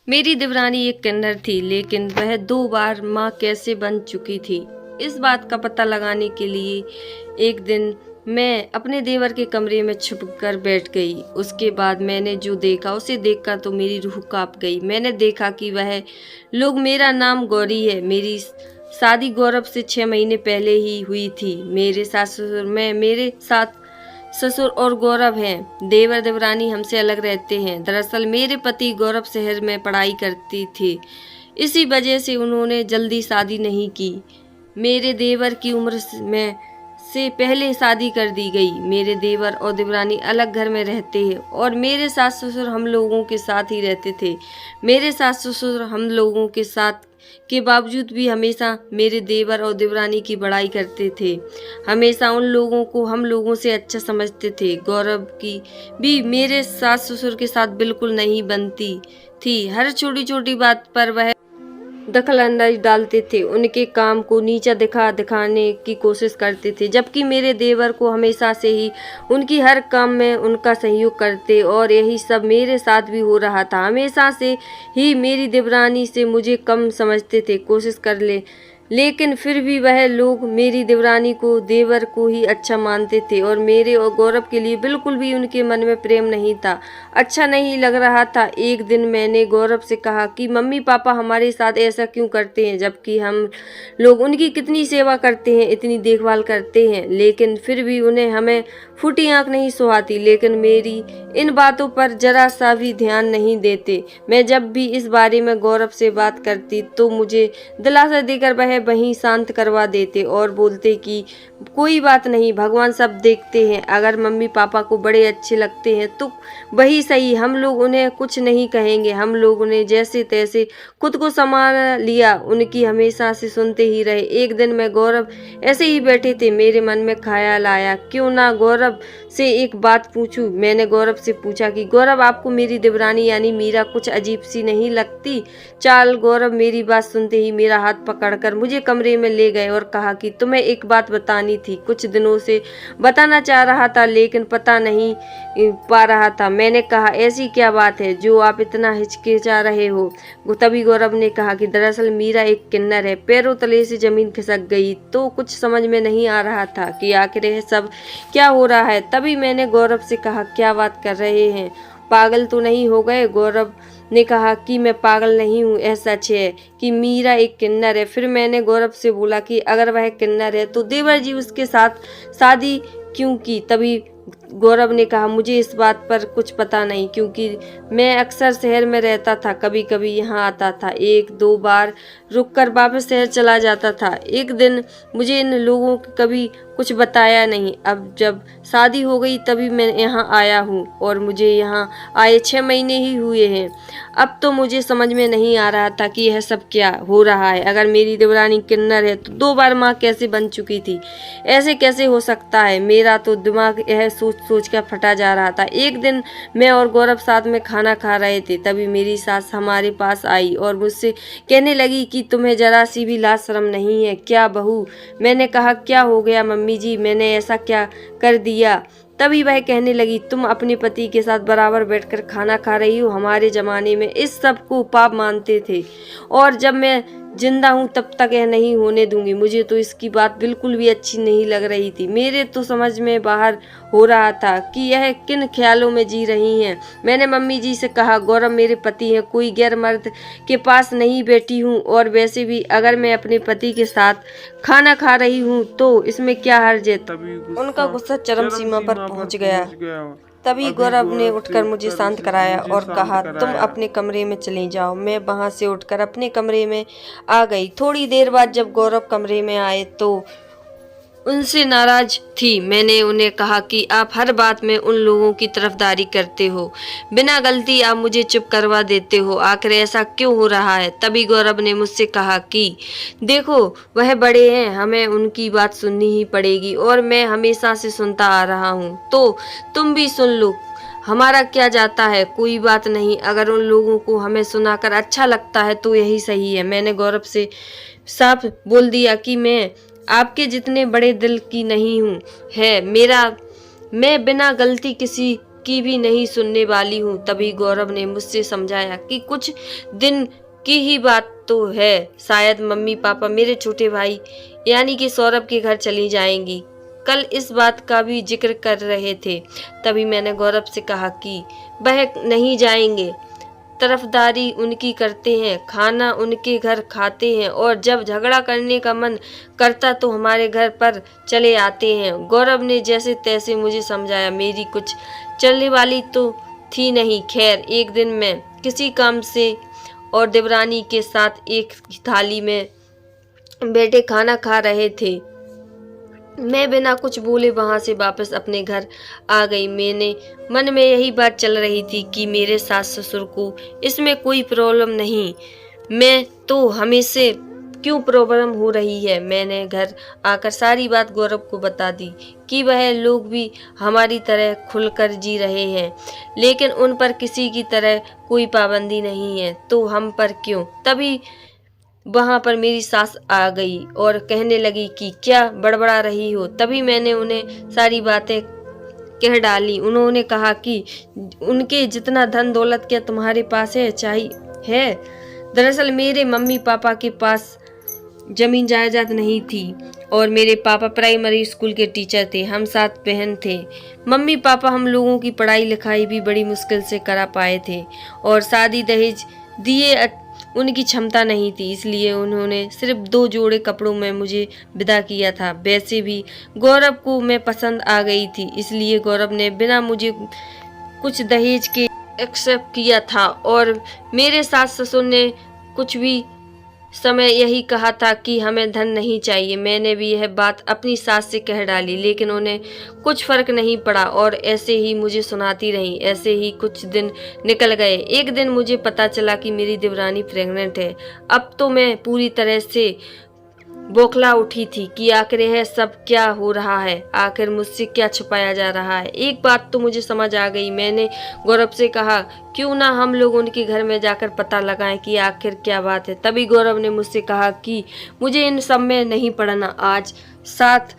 मेरी देवरानी एक किन्नर थी, लेकिन वह 2 बार माँ कैसे बन चुकी थी। इस बात का पता लगाने के लिए एक दिन मैं अपने देवर के कमरे में छुपकर बैठ गई। उसके बाद मैंने जो देखा उसे देखकर तो मेरी रूह कांप गई। मैंने देखा कि वह लोग, मेरा नाम गौरी है। मेरी शादी गौरव से 6 महीने पहले ही हुई थी। मेरे साथ ससुर और गौरव हैं। देवर देवरानी हमसे अलग रहते हैं। दरअसल मेरे पति गौरव शहर में पढ़ाई करती थे, इसी वजह से उन्होंने जल्दी शादी नहीं की। मेरे देवर की उम्र से पहले शादी कर दी गई। मेरे देवर और देवरानी अलग घर में रहते हैं और मेरे सास ससुर हम लोगों के साथ ही रहते थे। मेरे सास ससुर हम लोगों के साथ के बावजूद भी हमेशा मेरे देवर और देवरानी की बड़ाई करते थे। हमेशा उन लोगों को हम लोगों से अच्छा समझते थे। गौरव की भी मेरे सास ससुर के साथ बिल्कुल नहीं बनती थी। हर छोटी छोटी बात पर वह दखल अंदाजी डालते थे, उनके काम को नीचा दिखाने की कोशिश करते थे, जबकि मेरे देवर को हमेशा से ही उनकी हर काम में उनका सहयोग करते। और यही सब मेरे साथ भी हो रहा था। हमेशा से ही मेरी देवरानी से मुझे कम समझते थे, कोशिश कर लेकिन फिर भी वह लोग मेरी देवरानी को, देवर को ही अच्छा मानते थे और मेरे और गौरव के लिए बिल्कुल भी उनके मन में प्रेम नहीं था। अच्छा नहीं लग रहा था। एक दिन मैंने गौरव से कहा कि मम्मी पापा हमारे साथ ऐसा क्यों करते हैं, जबकि हम लोग उनकी कितनी सेवा करते हैं, इतनी देखभाल करते हैं, लेकिन फिर भी उन्हें हमें फूटी आंख नहीं सुहाती। लेकिन मेरी इन बातों पर जरा सा भी ध्यान नहीं देते। मैं जब भी इस बारे में गौरव से बात करती तो मुझे दिलासा देकर वह वहीं शांत करवा देते और बोलते कि कोई बात नहीं, भगवान सब देखते हैं। अगर मम्मी पापा को बड़े अच्छे लगते हैं तो वही सही, हम लोग उन्हें कुछ नहीं कहेंगे। हम लोग उन्हें जैसे तैसे खुद को संभाल लिया, उनकी हमेशा से सुनते ही रहे। एक दिन मैं गौरव ऐसे ही बैठे थे, मेरे मन में ख्याल आया क्यों ना गौरव से एक बात पूछूं। मैंने गौरव से पूछा कि गौरव, आपको मेरी देवरानी यानी मीरा कुछ अजीब सी नहीं लगती? चाल गौरव मेरी बात सुनते ही मेरा हाथ पकड़कर मुझे कमरे में ले गए और कहा कि तुम्हें एक बात बतानी थी। कुछ दिनों से बताना चाह रहा था लेकिन पता नहीं पा रहा था। मैंने कहा ऐसी क्या बात है जो आप इतना हिचकिचा रहे हो? तभी गौरव ने कहा कि दरअसल मीरा एक किन्नर है। पैरों तले से जमीन खिसक गई तो कुछ समझ में नहीं आ रहा था कि आखिर यह सब क्या हो रहा है। तभी मैंने गौरव से कहा क्या बात कर रहे हैं, पागल तो नहीं हो गए? गौरव ने कहा कि मैं पागल नहीं हूँ, ऐसा सच है कि मीरा एक किन्नर है। फिर मैंने गौरव से बोला कि अगर वह किन्नर है तो देवर जी उसके साथ शादी क्यों की? तभी गौरव ने कहा मुझे इस बात पर कुछ पता नहीं, क्योंकि मैं अक्सर शहर में रहता था, कभी कभी यहाँ आता था, 1-2 बार रुककर वापस शहर चला जाता था। एक दिन मुझे इन लोगों को कभी कुछ बताया नहीं। अब जब शादी हो गई तभी मैं यहाँ आया हूँ और मुझे यहाँ आए 6 महीने ही हुए हैं। अब तो मुझे समझ में नहीं आ रहा था कि यह सब क्या हो रहा है। अगर मेरी देवरानी किन्नर है तो 2 बार माँ कैसे बन चुकी थी? ऐसे कैसे हो सकता है? मेरा तो दिमाग यह सोच कर फटा जा रहा था। एक दिन मैं और गौरव साथ में खाना खा रहे थे, तभी मेरी सास हमारे पास आई और मुझसे कहने लगी कि तुम्हें जरा सी भी लाज शर्म नहीं है क्या बहू? मैंने कहा क्या हो गया मम्मी जी, मैंने ऐसा क्या कर दिया? तभी वह कहने लगी तुम अपने पति के साथ बराबर बैठकर खाना खा रही हो। हमारे जमाने में इस सब को पाप मानते थे और जब मैं जिंदा हूँ तब तक यह नहीं होने दूंगी। मुझे तो इसकी बात बिल्कुल भी अच्छी नहीं लग रही थी। मेरे तो समझ में बाहर हो रहा था कि यह किन ख्यालों में जी रही हैं। मैंने मम्मी जी से कहा गौरव मेरे पति हैं, कोई गैर मर्द के पास नहीं बैठी हूँ, और वैसे भी अगर मैं अपने पति के साथ खाना खा रही हूँ तो इसमें क्या हर्ज है? उनका गुस्सा चरम सीमा पर पहुँच गया। तभी गौरव ने उठकर मुझे शांत कराया और कहा तुम अपने कमरे में चली जाओ। मैं वहां से उठकर अपने कमरे में आ गई। थोड़ी देर बाद जब गौरव कमरे में आए तो उनसे नाराज थी। मैंने उन्हें कहा कि आप हर बात में उन लोगों की तरफदारी करते हो, बिना गलती आप मुझे चुप करवा देते हो, आखिर ऐसा क्यों हो रहा है? तभी गौरव ने मुझसे कहा कि देखो वह बड़े हैं, हमें उनकी बात सुननी ही पड़ेगी और मैं हमेशा से सुनता आ रहा हूँ, तो तुम भी सुन लो, हमारा क्या जाता है? कोई बात नहीं, अगर उन लोगों को हमें सुनाकर अच्छा लगता है तो यही सही है। मैंने गौरव से साफ बोल दिया कि मैं आपके जितने बड़े दिल की नहीं हूँ। मैं बिना गलती किसी की भी नहीं सुनने वाली हूँ। तभी गौरव ने मुझसे समझाया कि कुछ दिन की ही बात तो है, शायद मम्मी पापा मेरे छोटे भाई यानी कि सौरभ के घर चली जाएंगी। कल इस बात का भी जिक्र कर रहे थे। तभी मैंने गौरव से कहा कि वह नहीं जाएंगे, तरफदारी उनकी करते हैं, खाना उनके घर खाते हैं और जब झगड़ा करने का मन करता तो हमारे घर पर चले आते हैं। गौरव ने जैसे तैसे मुझे समझाया। मेरी कुछ चलने वाली तो थी नहीं। खैर, एक दिन मैं किसी काम से और देवरानी के साथ एक थाली में बैठे खाना खा रहे थे। मैं बिना कुछ बोले वहां से वापस अपने घर आ गई। मेरे मन में यही बात चल रही थी कि मेरे सास ससुर को इसमें कोई प्रॉब्लम नहीं, मैं तो हमेशा क्यों प्रॉब्लम हो रही है। मैंने घर आकर सारी बात गौरव को बता दी कि वह लोग भी हमारी तरह खुलकर जी रहे हैं, लेकिन उन पर किसी की तरह कोई पाबंदी नहीं है, तो हम पर क्यों। तभी वहाँ पर मेरी सास आ गई और कहने लगी कि क्या बड़बड़ा रही हो। तभी मैंने उन्हें सारी बातें कह डाली। उन्होंने कहा कि उनके जितना धन दौलत क्या तुम्हारे पास है है। दरअसल मेरे मम्मी पापा के पास जमीन जायदाद नहीं थी और मेरे पापा प्राइमरी स्कूल के टीचर थे। हम 7 बहन थे। मम्मी पापा हम लोगों की पढ़ाई लिखाई भी बड़ी मुश्किल से करा पाए थे और शादी दहेज दिए उनकी क्षमता नहीं थी, इसलिए उन्होंने सिर्फ 2 जोड़े कपड़ों में मुझे विदा किया था। वैसे भी गौरव को मैं पसंद आ गई थी, इसलिए गौरव ने बिना मुझे कुछ दहेज के एक्सेप्ट किया था और मेरे सास ससुर ने कुछ भी समय यही कहा था कि हमें धन नहीं चाहिए। मैंने भी यह बात अपनी सास से कह डाली, लेकिन उन्हें कुछ फर्क नहीं पड़ा और ऐसे ही मुझे सुनाती रही। ऐसे ही कुछ दिन निकल गए। एक दिन मुझे पता चला कि मेरी देवरानी प्रेग्नेंट है। अब तो मैं पूरी तरह से बौखला उठी थी कि आखिर यह सब क्या हो रहा है, आखिर मुझसे क्या छुपाया जा रहा है। एक बात तो मुझे समझ आ गई। मैंने गौरव से कहा क्यों ना हम लोग उनके घर में जाकर पता लगाएं कि आखिर क्या बात है। तभी गौरव ने मुझसे कहा कि मुझे इन सब में नहीं पड़ना। आज साथ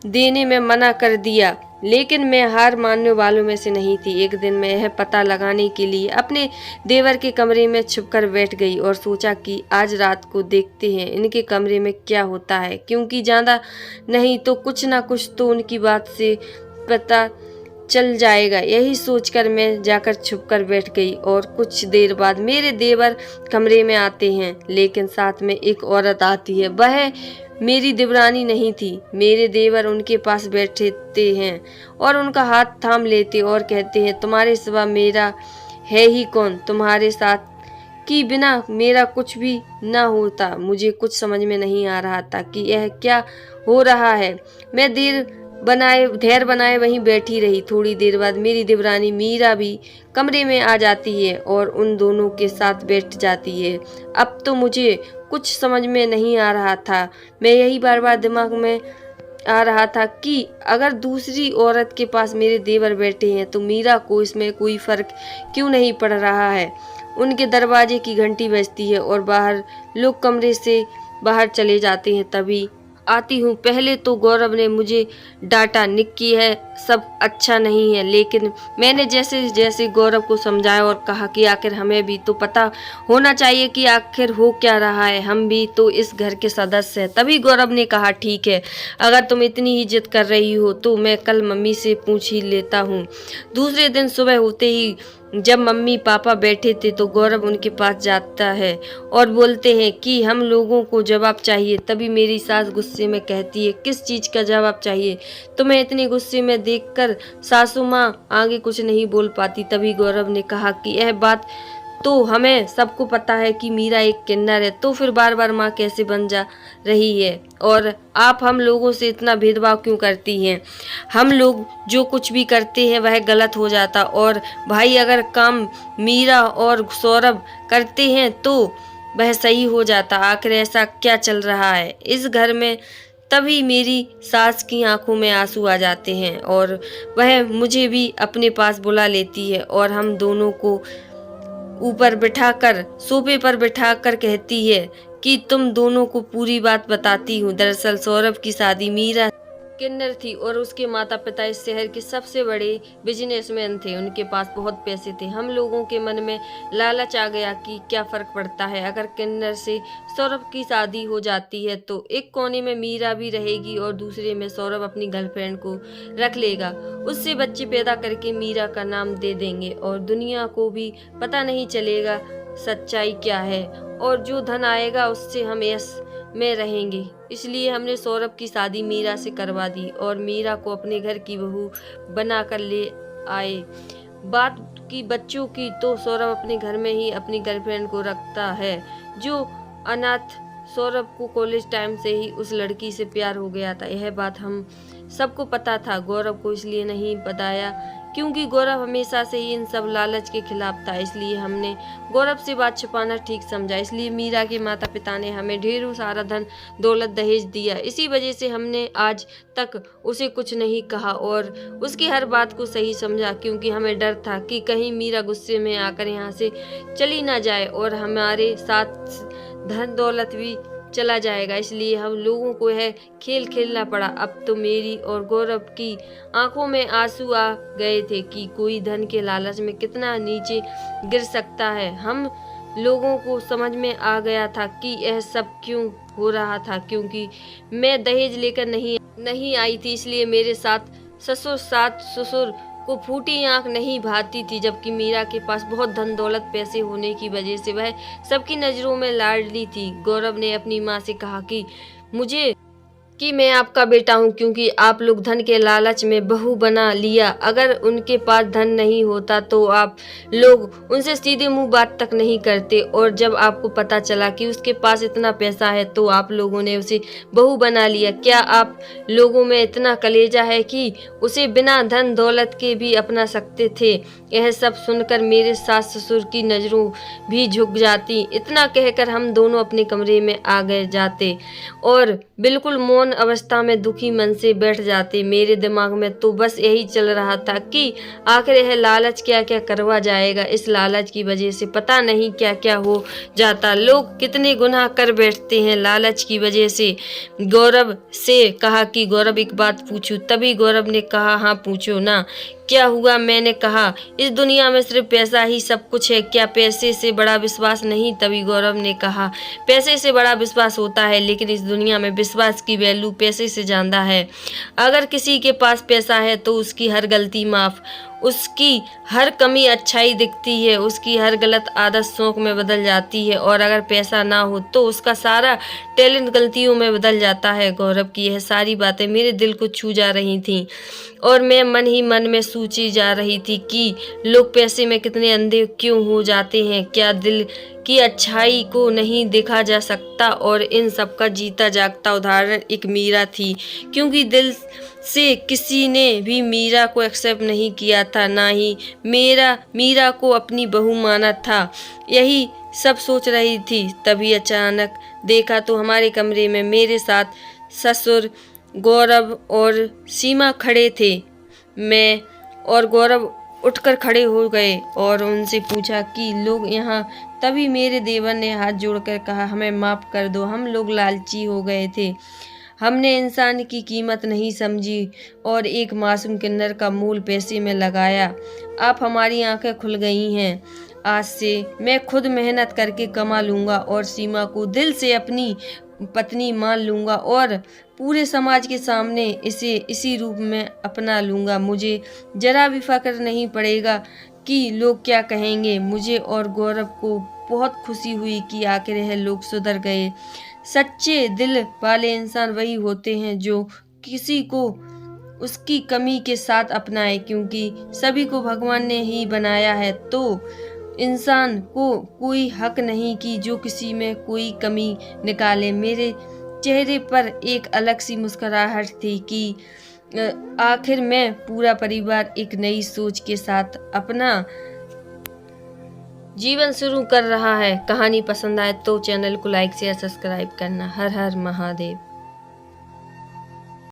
देने में मना कर दिया, लेकिन मैं हार मानने वालों में से नहीं थी। एक दिन मैं यह पता लगाने के लिए अपने देवर के कमरे में छुपकर बैठ गई और सोचा कि आज रात को देखते हैं इनके कमरे में क्या होता है, क्योंकि ज़्यादा नहीं तो कुछ ना कुछ तो उनकी बात से पता चल जाएगा। यही सोचकर मैं जाकर छुपकर बैठ गई और कुछ देर बाद मेरे देवर कमरे में आते हैं, लेकिन साथ में एक औरत आती है। वह मेरी देवरानी नहीं थी। मेरे देवर उनके पास बैठते हैं और उनका हाथ थाम लेते और कहते हैं तुम्हारे सिवा मेरा है ही कौन, तुम्हारे साथ कि बिना मेरा कुछ भी ना होता। मुझे कुछ समझ में नहीं आ रहा था कि यह क्या हो रहा है। मैं धैर्य बनाए वहीं बैठी रही। थोड़ी देर बाद मेरी देवरानी मीरा भी कमरे में आ जाती है और उन दोनों के साथ बैठ जाती है। अब तो मुझे कुछ समझ में नहीं आ रहा था। मैं यही बार बार दिमाग में आ रहा था कि अगर दूसरी औरत के पास मेरे देवर बैठे हैं तो मीरा को इसमें कोई फर्क क्यों नहीं पड़ रहा है। उनके दरवाजे की घंटी बजती है और बाहर लोग कमरे से बाहर चले जाते हैं। तभी आती हूँ। पहले तो गौरव ने मुझे डांटा, निक्की है सब अच्छा नहीं है, लेकिन मैंने जैसे जैसे गौरव को समझाया और कहा कि आखिर हमें भी तो पता होना चाहिए कि आखिर हो क्या रहा है, हम भी तो इस घर के सदस्य हैं। तभी गौरव ने कहा ठीक है, अगर तुम इतनी ही जिद कर रही हो तो मैं कल मम्मी से पूछ ही लेता हूँ। दूसरे दिन सुबह होते ही जब मम्मी पापा बैठे थे तो गौरव उनके पास जाता है और बोलते हैं कि हम लोगों को जवाब चाहिए। तभी मेरी सास गुस्से में कहती है किस चीज़ का जवाब चाहिए। तुम्हें इतने गुस्से में देखकर सासू माँ आगे कुछ नहीं बोल पाती। तभी गौरव ने कहा कि यह बात तो हमें सबको पता है कि मीरा एक किन्नर है, तो फिर बार बार माँ कैसे बन जा रही है और आप हम लोगों से इतना भेदभाव क्यों करती हैं। हम लोग जो कुछ भी करते हैं वह गलत हो जाता और भाई अगर काम मीरा और सौरभ करते हैं तो वह सही हो जाता। आखिर ऐसा क्या चल रहा है इस घर में। तभी मेरी सास की आंखों में आंसू आ जाते हैं और वह मुझे भी अपने पास बुला लेती है और हम दोनों को ऊपर बिठाकर सोफे पर बिठाकर कहती है कि तुम दोनों को पूरी बात बताती हूँ। दरअसल सौरभ की शादी मीरा किन्नर थी और उसके माता पिता इस शहर के सबसे बड़े बिजनेसमैन थे। उनके पास बहुत पैसे थे। हम लोगों के मन में लालच आ गया कि क्या फर्क पड़ता है, अगर किन्नर से सौरभ की शादी हो जाती है तो एक कोने में मीरा भी रहेगी और दूसरे में सौरभ अपनी गर्लफ्रेंड को रख लेगा। उससे बच्चे पैदा करके मीरा का नाम दे देंगे और दुनिया को भी पता नहीं चलेगा सच्चाई क्या है, और जो धन आएगा उससे हम यश में रहेंगे। इसलिए हमने सौरभ की शादी मीरा से करवा दी और मीरा को अपने घर की बहू बना कर ले आए। बात की बच्चों की तो सौरभ अपने घर में ही अपनी गर्लफ्रेंड को रखता है जो अनाथ। सौरभ को कॉलेज टाइम से ही उस लड़की से प्यार हो गया था। यह बात हम सबको पता था, गौरव को इसलिए नहीं बताया क्योंकि गौरव हमेशा से ही इन सब लालच के खिलाफ था। इसलिए हमने गौरव से बात छुपाना ठीक समझा। इसलिए मीरा के माता पिता ने हमें ढेरों सारा धन दौलत दहेज दिया। इसी वजह से हमने आज तक उसे कुछ नहीं कहा और उसकी हर बात को सही समझा, क्योंकि हमें डर था कि कहीं मीरा गुस्से में आकर यहाँ से चली ना जाए और हमारे साथ धन दौलत भी चला जाएगा। इसलिए हम लोगों को यह खेल खेलना पड़ा। अब तो मेरी और गौरव की आंखों में आंसू आ गए थे कि कोई धन के लालच में कितना नीचे गिर सकता है। हम लोगों को समझ में आ गया था कि यह सब क्यों हो रहा था, क्योंकि मैं दहेज लेकर नहीं आई थी। इसलिए मेरे साथ ससुर को फूटी आंख नहीं भाती थी, जबकि मीरा के पास बहुत धन दौलत पैसे होने की वजह से वह सबकी नजरों में लाडली थी। गौरव ने अपनी माँ से कहा कि मैं आपका बेटा हूँ क्योंकि आप लोग धन के लालच में बहू बना लिया। अगर उनके पास धन नहीं होता तो आप लोग उनसे सीधे मुंह बात तक नहीं करते, और जब आपको पता चला कि उसके पास इतना पैसा है तो आप लोगों ने उसे बहू बना लिया। क्या आप लोगों में इतना कलेजा है कि उसे बिना धन दौलत के भी अपना सकते थे? यह सब सुनकर मेरे सास ससुर की नजरों भी झुक जाती। इतना कहकर हम दोनों अपने कमरे में आ गए जाते और बिल्कुल मौन अवस्था में दुखी मन से बैठ जाते। मेरे दिमाग में तो बस यही चल रहा था कि आखिर यह लालच क्या क्या करवा जाएगा। इस लालच की वजह से पता नहीं क्या क्या हो जाता। लोग कितने गुनाह कर बैठते हैं लालच की वजह से। गौरव से कहा कि गौरव एक बात पूछूं, तभी गौरव ने कहा हाँ पूछो ना। क्या हुआ? मैंने कहा इस दुनिया में सिर्फ पैसा ही सब कुछ है, क्या पैसे से बड़ा विश्वास नहीं? तभी गौरव ने कहा पैसे से बड़ा विश्वास होता है, लेकिन इस दुनिया में विश्वास की वैल्यू पैसे से ज्यादा है। अगर किसी के पास पैसा है तो उसकी हर गलती माफ, उसकी हर कमी अच्छाई दिखती है, उसकी हर गलत आदत शौक में बदल जाती है, और अगर पैसा ना हो तो उसका सारा टैलेंट गलतियों में बदल जाता है। गौरव की यह सारी बातें मेरे दिल को छू जा रही थीं और मैं मन ही मन में सोची जा रही थी कि लोग पैसे में कितने अंधे क्यों हो जाते हैं। क्या दिल की अच्छाई को नहीं देखा जा सकता? और इन सब का जीता जागता उदाहरण एक मीरा थी, क्योंकि दिल से किसी ने भी मीरा को एक्सेप्ट नहीं किया था, ना ही मीरा को अपनी बहू माना था। यही सब सोच रही थी, तभी अचानक देखा तो हमारे कमरे में मेरे साथ ससुर, गौरव और सीमा खड़े थे। मैं और गौरव उठकर खड़े हो गए और उनसे पूछा कि लोग यहाँ? तभी मेरे देवर ने हाथ जोड़कर कहा हमें माफ़ कर दो, हम लोग लालची हो गए थे, हमने इंसान की कीमत नहीं समझी और एक मासूम किन्नर का मूल पैसे में लगाया। आप हमारी आंखें खुल गई हैं। आज से मैं खुद मेहनत करके कमा लूँगा और सीमा को दिल से अपनी पत्नी मान लूँगा और पूरे समाज के सामने इसे इसी रूप में अपना लूँगा। मुझे जरा भी फ़क्र नहीं पड़ेगा कि लोग क्या कहेंगे। मुझे और गौरव को बहुत खुशी हुई कि आखिर यह लोग सुधर गए। सच्चे दिल वाले इंसान वही होते हैं जो किसी को उसकी कमी के साथ अपनाए, क्योंकि सभी को भगवान ने ही बनाया है, तो इंसान को कोई हक नहीं कि जो किसी में कोई कमी निकाले। मेरे चेहरे पर एक अलग सी मुस्कुराहट थी कि आखिर में पूरा परिवार एक नई सोच के साथ अपना जीवन शुरू कर रहा है। कहानी पसंद आए तो चैनल को लाइक शेयर सब्सक्राइब करना। हर हर महादेव।